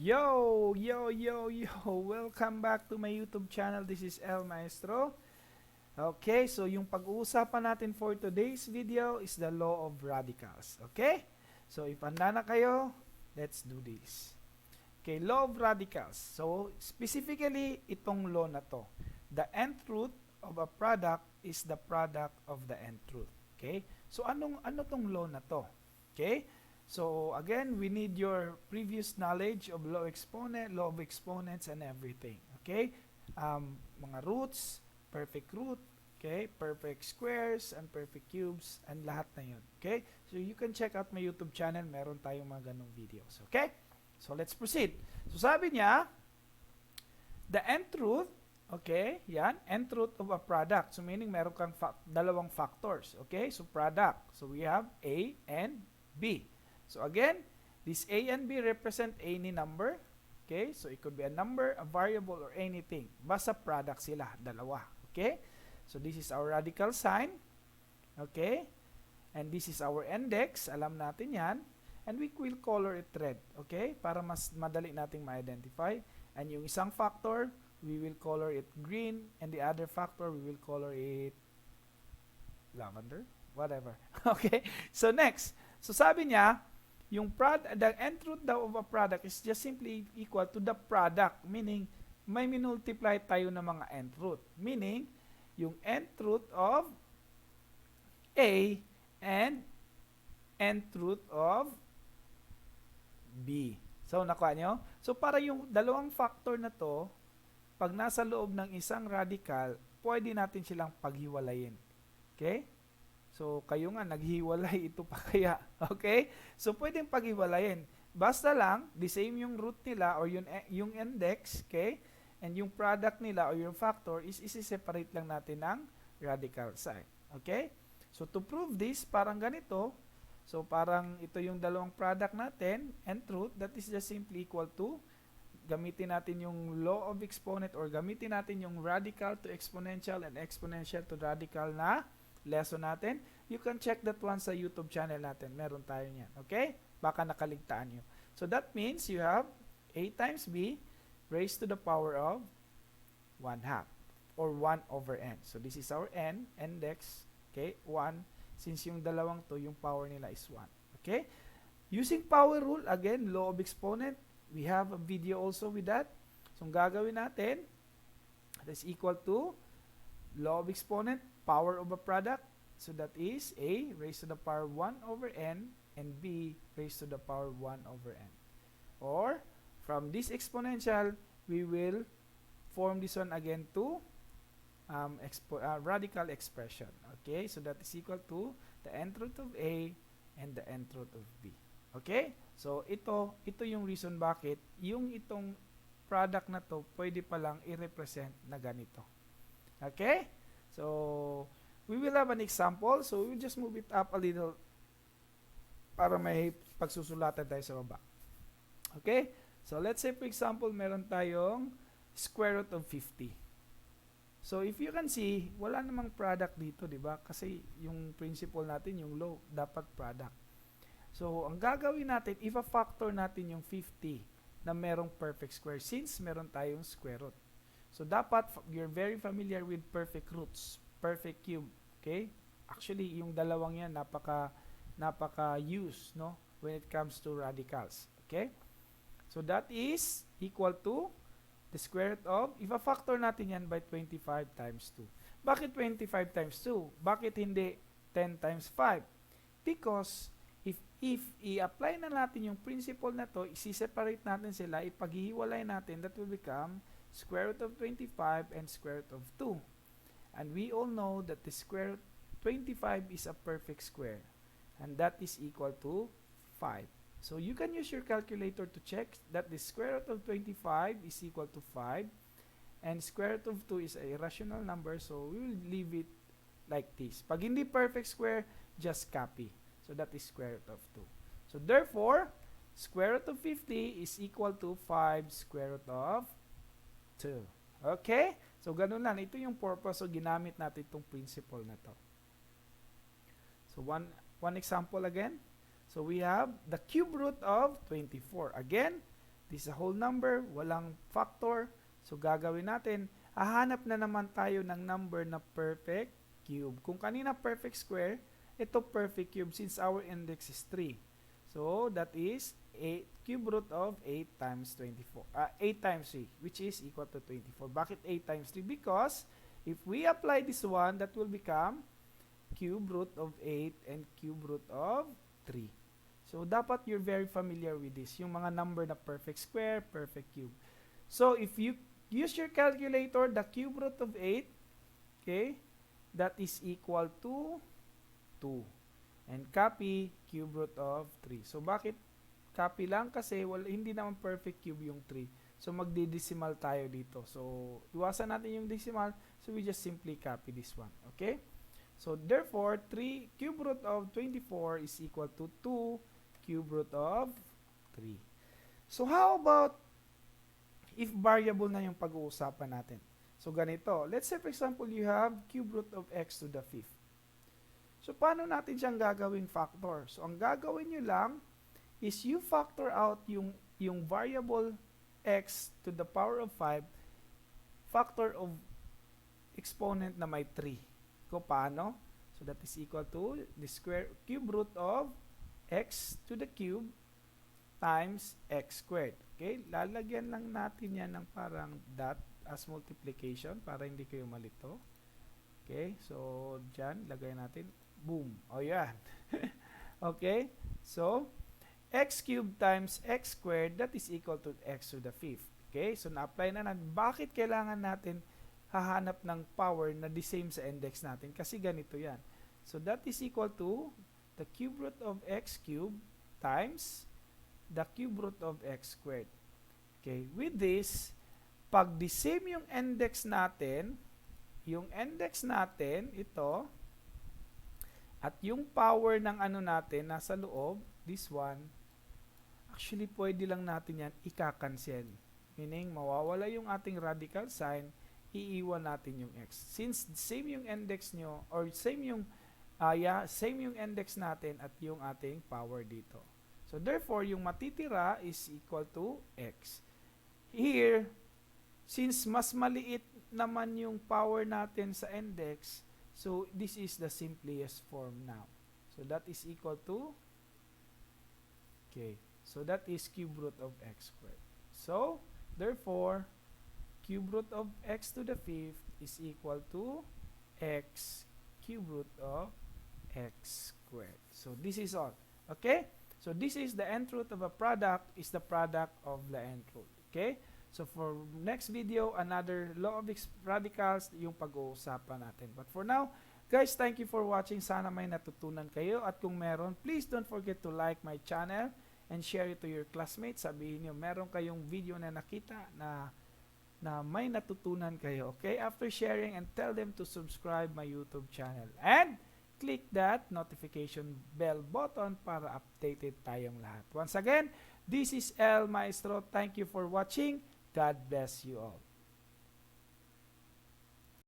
Yo, yo, yo, yo! Welcome back to my YouTube channel. This is El Maestro. Okay, so yung pag-uusapan natin for today's video is the law of radicals. Okay? So if handa na kayo, let's do this. Okay, law of radicals. So specifically, itong law na to. The nth root of a product is the product of the nth root. Okay? So ano tong law na to? Okay? So again, we need your previous knowledge of law of exponents, and everything. Okay? Mga roots, perfect root, okay? Perfect squares, and perfect cubes, and lahat na yun. Okay? So you can check out my YouTube channel. Meron tayong mga ganong videos. Okay? So let's proceed. So sabi niya, the nth root, okay, yan, nth root of a product. So meaning meron kang dalawang factors. Okay? So product. So we have A and B. So again, this A and B represent any number. Okay? So it could be a number, a variable, or anything. Basta product sila, dalawa. Okay? So this is our radical sign. Okay? And this is our index. Alam natin yan. And we will color it red. Okay? Para mas madali nating ma-identify. And yung isang factor, we will color it green. And the other factor, we will color it lavender. Whatever. Okay? So next. So sabi niya, the nth root daw of a product is just simply equal to the product. Meaning, may minultiply tayo ng mga nth root. Meaning, yung nth root of A and nth root of B. So, nakuha nyo? So, para yung dalawang factor na to, pag nasa loob ng isang radical, pwede natin silang paghiwalayin. Okay? So, kayo nga, naghiwalay ito pa kaya. Okay? So, pwedeng paghiwalayin. Basta lang, the same yung root nila or yung index, okay? And yung product nila or yung factor is isi-separate lang natin ng radical sign. Okay? So, to prove this, parang ganito. So, parang ito yung dalawang product natin, nth root, that is just simply equal to, gamitin natin yung law of exponent or gamitin natin yung radical to exponential and exponential to radical na lesson natin. You can check that one sa YouTube channel natin. Meron tayo niyan. Okay? Baka nakaligtaan nyo. So that means you have A times B raised to the power of 1/2 or 1 over n. So this is our n, index, okay, 1. Since yung dalawang to, yung power nila is 1. Okay? Using power rule, again, law of exponent, we have a video also with that. So ang gagawin natin, that is equal to law of exponent, power of a product. So that is A raised to the power 1 over n and B raised to the power 1 over n. Or, from this exponential, we will form this one again to radical expression. Okay, so that is equal to the nth root of A and the nth root of B. Okay, so ito yung reason bakit yung itong product na to pwede palang i-represent na ganito. Okay, so we will have an example. So we will just move it up a little para may pagsusulatan tayo sa baba. Okay, so let's say for example meron tayong square root of 50. So if you can see, wala namang product dito, di ba? Kasi yung principle natin, yung law, dapat product. So ang gagawin natin, if a factor natin yung 50 na merong perfect square since meron tayong square root. So dapat you're very familiar with perfect roots, perfect cube, okay? Actually, yung dalawang yan napaka-use, no, when it comes to radicals, okay? So that is equal to the square root of, if a factor natin yan by 25 times 2. Bakit 25 times 2? Bakit hindi 10 times 5? Because if i-apply na natin yung principle na to, isi-separate natin sila, ipaghihiwalay natin, that will become square root of 25 and square root of 2. And we all know that the square root 25 is a perfect square. And that is equal to 5. So you can use your calculator to check that the square root of 25 is equal to 5. And square root of 2 is a irrational number, so we will leave it like this. Pag hindi perfect square, just copy. So that is square root of 2. So therefore, square root of 50 is equal to 5 square root of 2. Okay? So ganun lang. Ito yung purpose. So ginamit natin itong principle na to. So one example again. So we have the cube root of 24. Again, This is a whole number, walang factor. So gagawin natin, hahanap na naman tayo ng number na perfect cube. Kung kanina perfect square, ito perfect cube since our index is 3. So that is 8 cube root of 8 times 24. 8 times 3, which is equal to 24. Bakit 8 times 3? Because if we apply this one, that will become cube root of 8 and cube root of 3. So dapat you're very familiar with this, yung mga number na perfect square, perfect cube. So if you use your calculator, the cube root of 8, okay, that is equal to 2. And copy cube root of 3. So bakit copy lang? Kasi hindi naman perfect cube yung 3. So magdi-decimal tayo dito. So iwasan natin yung decimal. So we just simply copy this one. Okay? So therefore, 3 cube root of 24 is equal to 2 cube root of 3. So how about if variable na yung pag-uusapan natin? So ganito. Let's say for example, you have cube root of x to the 5th. So paano natin siyang gagawing factor? So ang gagawin nyo lang is you factor out yung variable x to the power of 5, factor of exponent na may 3. So paano? So that is equal to the cube root of x to the cube times x squared. Okay? Lalagyan lang natin yan ng parang dot as multiplication para hindi kayo malito. Okay? So dyan, lagay natin. Boom. O yan. Okay? So, x cubed times x squared, that is equal to x to the 5th. Okay? So, na-apply na natin. Bakit kailangan natin hahanap ng power na the same sa index natin? Kasi ganito yan. So, that is equal to the cube root of x cubed times the cube root of x squared. Okay? With this, pag the same yung index natin, ito, at yung power ng ano natin, nasa loob, this one, actually, pwede lang natin yan ika-cancel. Meaning, mawawala yung ating radical sign, iiwan natin yung x. Since same yung index nyo, or same yung index natin at yung ating power dito. So, therefore, yung matitira is equal to x. Here, since mas maliit naman yung power natin sa index, so this is the simplest form now. So that is equal to, okay, so that is cube root of x squared. So therefore, cube root of x to the 5th is equal to x cube root of x squared. So this is all. Okay? So this is the nth root of a product is the product of the nth root. Okay? So for next video, another law of radicals, yung pag-uusapan natin. But for now, guys, thank you for watching. Sana may natutunan kayo. At kung meron, please don't forget to like my channel and share it to your classmates. Sabihin nyo, meron kayong video na nakita na may natutunan kayo. Okay? After sharing, and tell them to subscribe my YouTube channel. And click that notification bell button para updated tayong lahat. Once again, this is El Maestro. Thank you for watching. God bless you all.